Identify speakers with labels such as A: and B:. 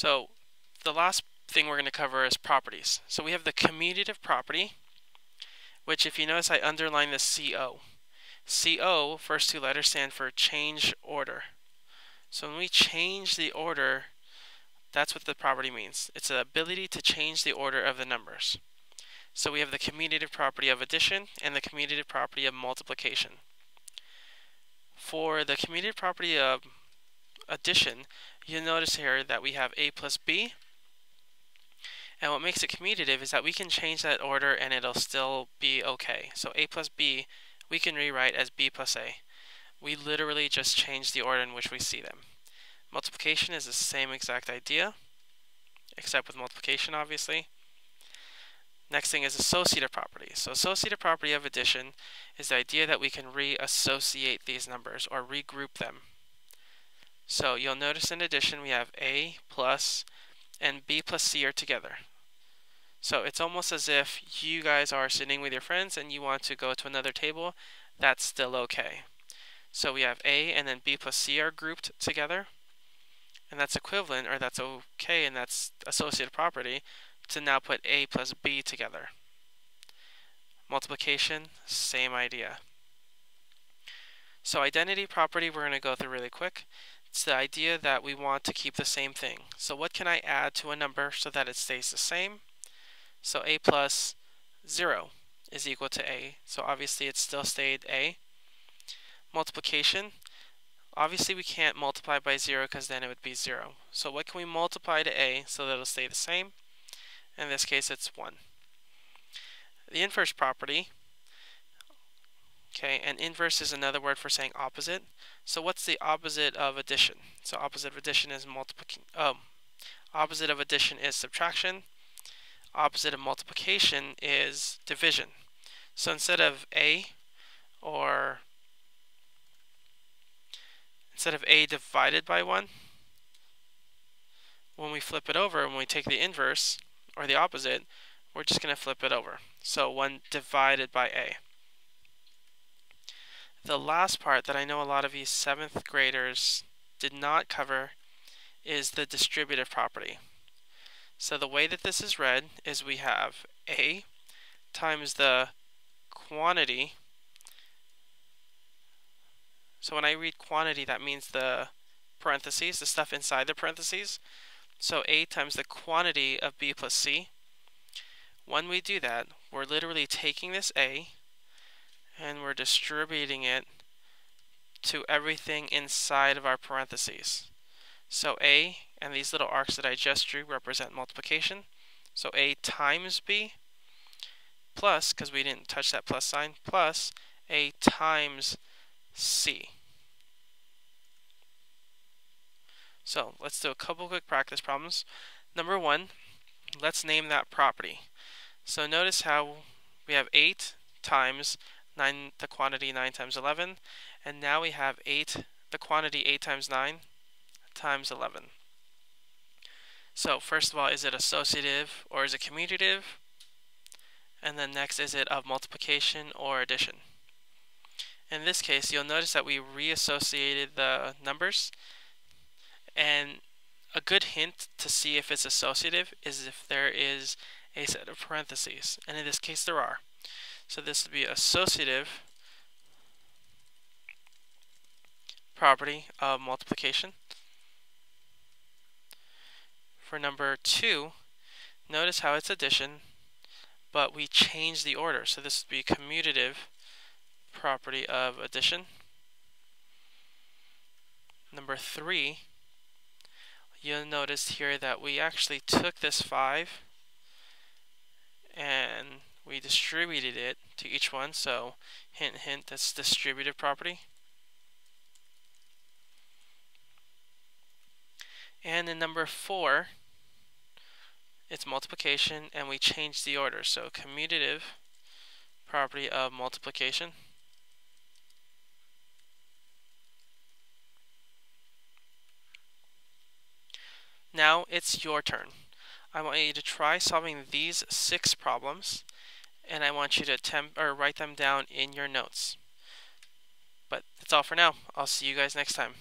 A: So the last thing we're going to cover is properties. So we have the commutative property, which if you notice I underline the CO. CO, first two letters, stand for change order. So when we change the order, that's what the property means. It's the ability to change the order of the numbers. So we have the commutative property of addition and the commutative property of multiplication. For the commutative property of addition, you'll notice here that we have a plus b, and what makes it commutative is that we can change that order and it'll still be okay. So a plus b we can rewrite as b plus a. We literally just change the order in which we see them. Multiplication is the same exact idea, except with multiplication obviously. Next thing is associative property. So associative property of addition is the idea that we can reassociate these numbers or regroup them. So you'll notice in addition we have a plus and b plus c are together. So it's almost as if you guys are sitting with your friends and you want to go to another table. That's still okay. So we have a and then b plus c are grouped together, and that's equivalent, or that's okay, and that's associative property, to now put a plus b together. Multiplication, same idea. So identity property we're going to go through really quick. It's the idea that we want to keep the same thing. So what can I add to a number so that it stays the same? So a plus 0 is equal to a. So obviously it still stayed a. Multiplication. Obviously we can't multiply by 0 because then it would be 0. So what can we multiply to a so that it'll stay the same? In this case it's 1. The inverse property. Okay, and inverse is another word for saying opposite. So what's the opposite of addition? So opposite of addition is opposite of addition is subtraction. Opposite of multiplication is division. So instead of a divided by 1, when we flip it over, when we take the inverse or the opposite, we're just going to flip it over. So 1 divided by a. The last part that I know a lot of you 7th graders did not cover is the distributive property. So the way that this is read is we have a times the quantity. So when I read quantity, that means the parentheses, the stuff inside the parentheses. So a times the quantity of b plus c. When we do that, we're literally taking this a and we're distributing it to everything inside of our parentheses. So a and these little arcs that I just drew represent multiplication. So a times b plus, because we didn't touch that plus sign, plus a times c. So let's do a couple quick practice problems. Number 1, let's name that property. So notice how we have 8 times 9, the quantity 9 times 11, and now we have 8, the quantity 8 times 9 times 11. So first of all, is it associative or is it commutative? And then next, is it of multiplication or addition? In this case, you'll notice that we reassociated the numbers, and a good hint to see if it's associative is if there is a set of parentheses, and in this case there are. So this would be associative property of multiplication. For number 2, notice how it's addition, but we change the order. So this would be commutative property of addition. Number 3, you'll notice here that we actually took this 5 and we distributed it to each one. So hint, hint, that's distributive property. And in number 4, it's multiplication, and we change the order. So commutative property of multiplication. Now it's your turn. I want you to try solving these 6 problems, and I want you to write them down in your notes. But that's all for now. I'll see you guys next time.